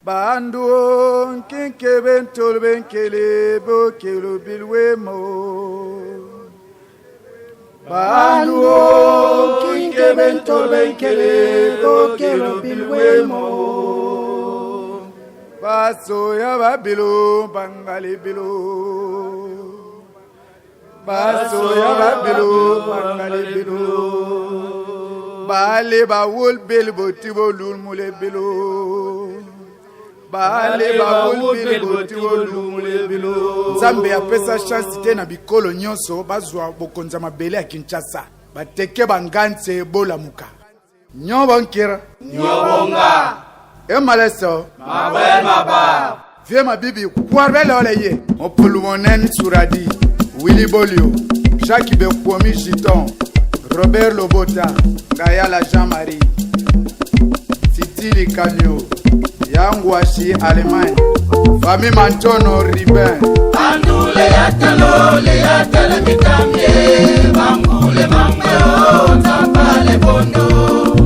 Bandu kinke bentol benkele bokelo bilwemo. Bandu kinke bentol benkele bokelo bilwemo. Baso ya babilo bangali bilo. Baso ya babilo bangali bilo. Bale ba wol bel botibo lul mule bilo. Bale ba wol bel botibo lul mule bilo. Nzambe ya pesa chance tena bikolo nyonso bazwa bokonza mabele ya Kinshasa. Bateke banganse ebola muka. Nyobonkira. Nyobonga. Emaleso. Mabwe maba. Vie ma bibi kwarbe loleye. Opulumonen suradi. Willy Bolio. Jacques Bekwomi Giton. Robert Lobota. Gayala Jean-Marie. Titili Kanyo. Yangwashi Allemagne. Fami Mantono Ribin. Bandule ya talo mitamye. Bangule mangeo tapale bondo.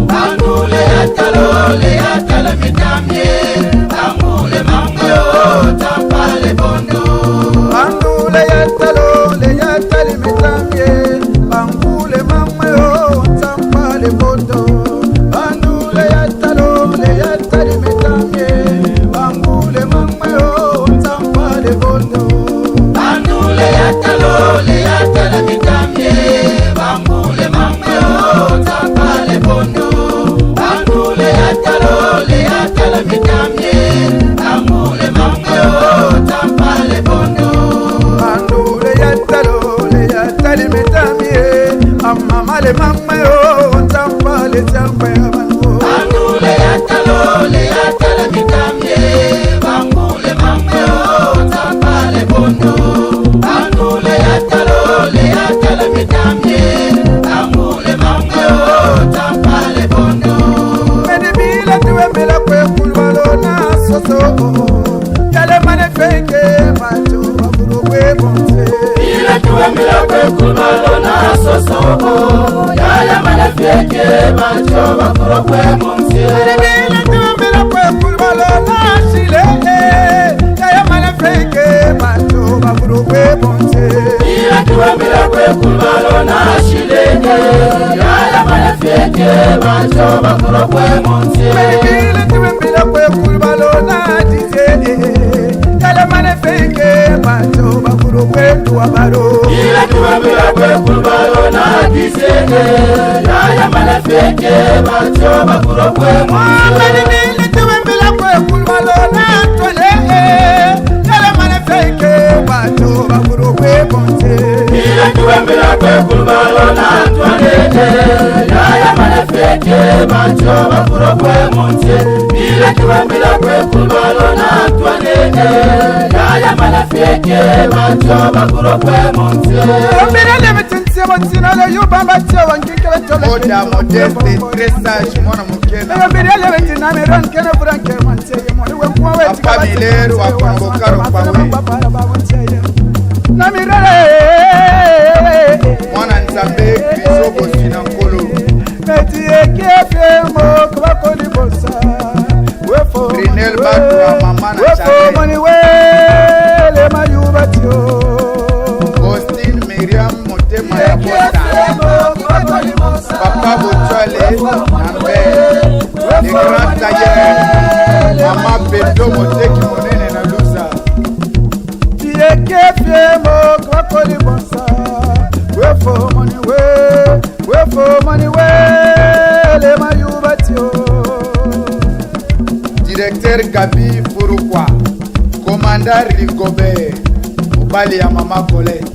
Bandule ya talo mitamye. Bangule mangeo tapale bondo. Bandule ya talo mitamye. Bangule mangeo tapale bondo. Bandule ya talo mitamye. Bangule mangeo tapale bondo. Bandule ya talo mitamye. Bangule mangeo tapale bondo. Bandule ya talo mitamye. Bangule mangeo tapale bondo. Bandule ya talo mitamye. Amama le mangeo tapale bondo. Bandule ya talo mitamye. Bangule mangeo tapale bondo. Bandule ya talo mitamye. Bangule mangeo tapale bondo. Medibila tuwembela kwe kulwalo na soso. Yale manefeke macho waburo kwe bonse. Bila tuwembela kwe kulwalo na soso. Yale manefeke macho waburo kwe bonse. Medibila tuwembela kwe kulwalo na shile. Yale manefeke macho waburo kwe bonse. Bila tuwembela kwe kulwalo na shile. Yale manefeke macho waburo kwe bonse. Medibila tuwembela kwe kulwalo na dize. Yale manefeke macho waburo kwe tuwabaro. Bila tuwembela kwe kulwalo na dize. Yale manefeke macho waburo kwe bonse. Medibila tuwembela kwe kulwalo na twale. Yale manefeke macho waburo kwe bonse. Bila tuwembela kwe kulwalo na twale. Yale manefeke macho waburo kwe bonse. Bila tuwembela kwe kulwalo na twale. Yale manefeke macho waburo kwe bonse. Oda modeste, très sage, mwana mukena. Papa Milero wa Kongokaro pawe. Mwana Nzambe, Bizogo Sina Nkolo. Brinel Batwa, Mama na Chale. Austin Miriam Motema ya Bota. Papa Bochale, Nambe, les grands tailleurs, Mama Beto Moteki Monene na Lusa. Directeur Gabi Pourquoi, commandant Rigobert, Mobali ya Mama Colette.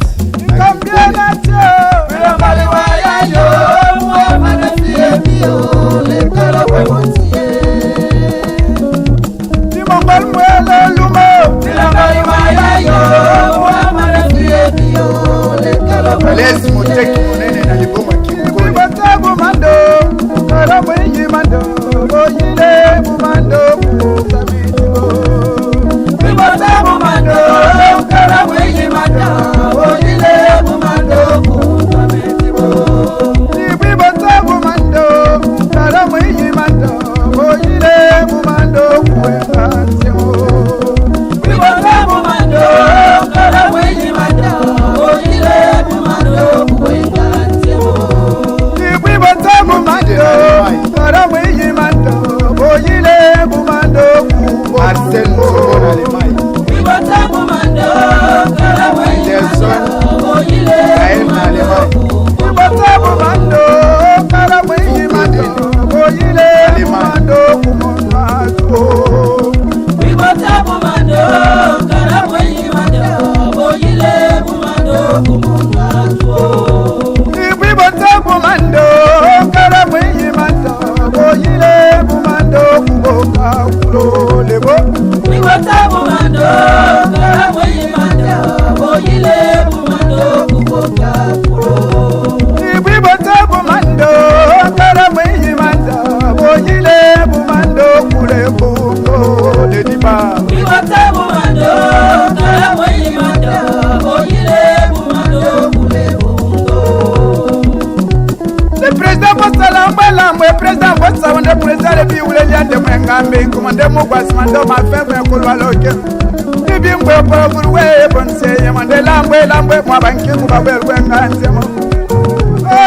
Lezi Moteki Monene na Liboma Kimkoli. Président Bossa, on est président de Biou, les liens de Mwengambe, commandé Moukwasimando, ma femme, un couloir local. Tu viens pour vous, bon, c'est Yamande Lambé, Lambé, moi, banquier, vous m'avez le oh,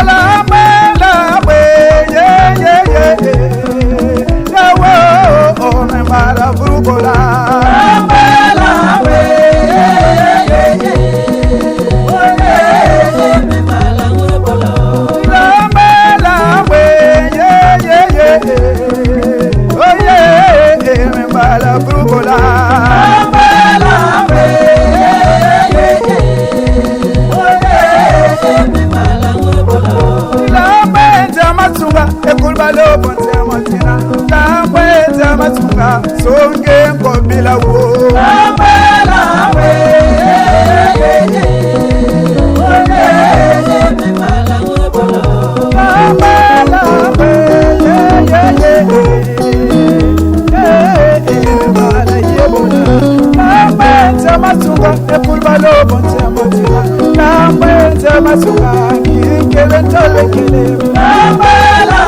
Lambé, yeah, yeah, yeah, yeah, oh, oh, mais mara, Brugola, Lambé, yeah, yeah, yeah, oh, yeah, mais mara, Brugola, oh yeah, me bala brugola, la meta matsunga, ekulbalo bonte motina, la meta matsunga, songe kobila wo, la Matsuga, e pulbalo bonte motina. Lambeta Matsuga, kele tole kele. Lambela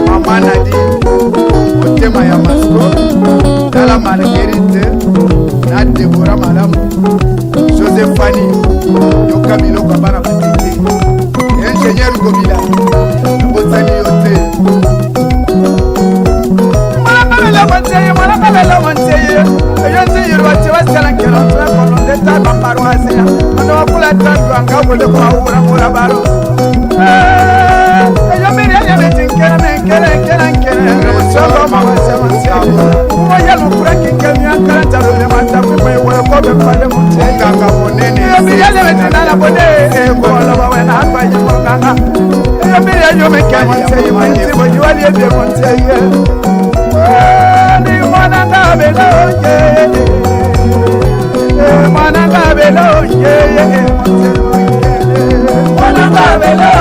Mama Nadi, Otema ya Masko, Dala Marguerite. Deborah Madame Josephanie Yokamilo Kabana Petite Ingénieur Gobila Botani Yote Mwana Manteye Yonzi Yirwati Wasala Kelontra Kolonde Taba Maruazia Mwana Wakula Tandu Angabole Kwa Ura Mura Baro Yomiri Yameti Nkere Solo Mawase Mansia Moya Lukura Kinkemi Ankaranta Lule Matamu Kobe Fale Muntenga Kabonene Yomiri Yameti Bode Kola Wawena Hapa Yimonganga Yomiri Yomeke Manteye Mansi Bojuali Ebe Monteye Ni Mwana Ngabelo Mwana Ngabelo Mwana Ngabelo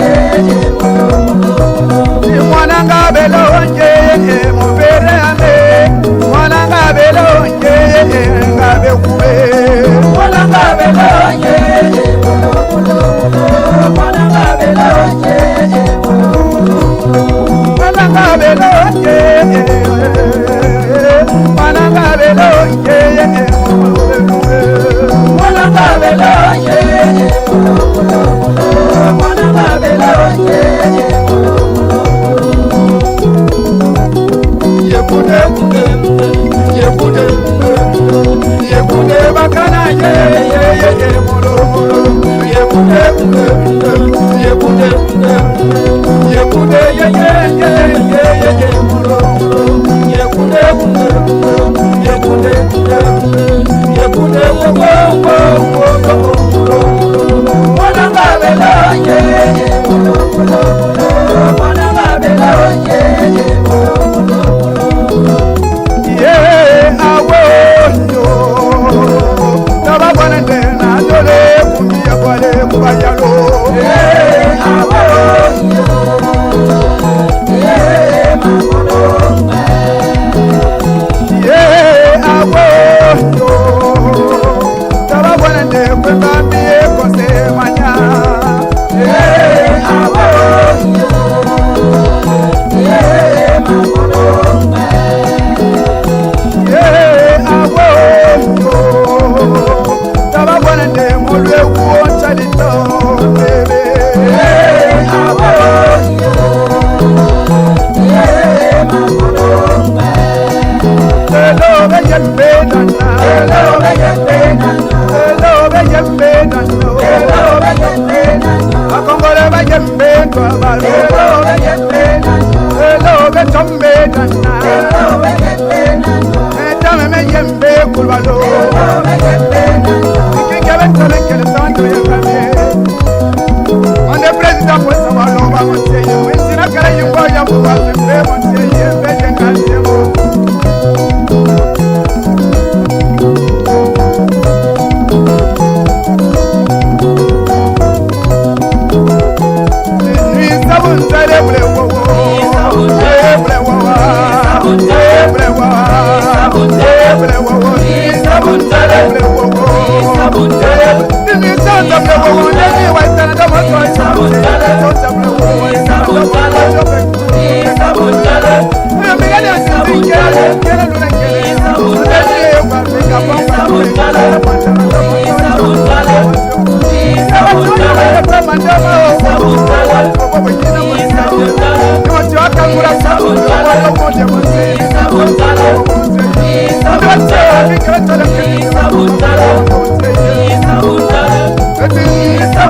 Yeah. Isa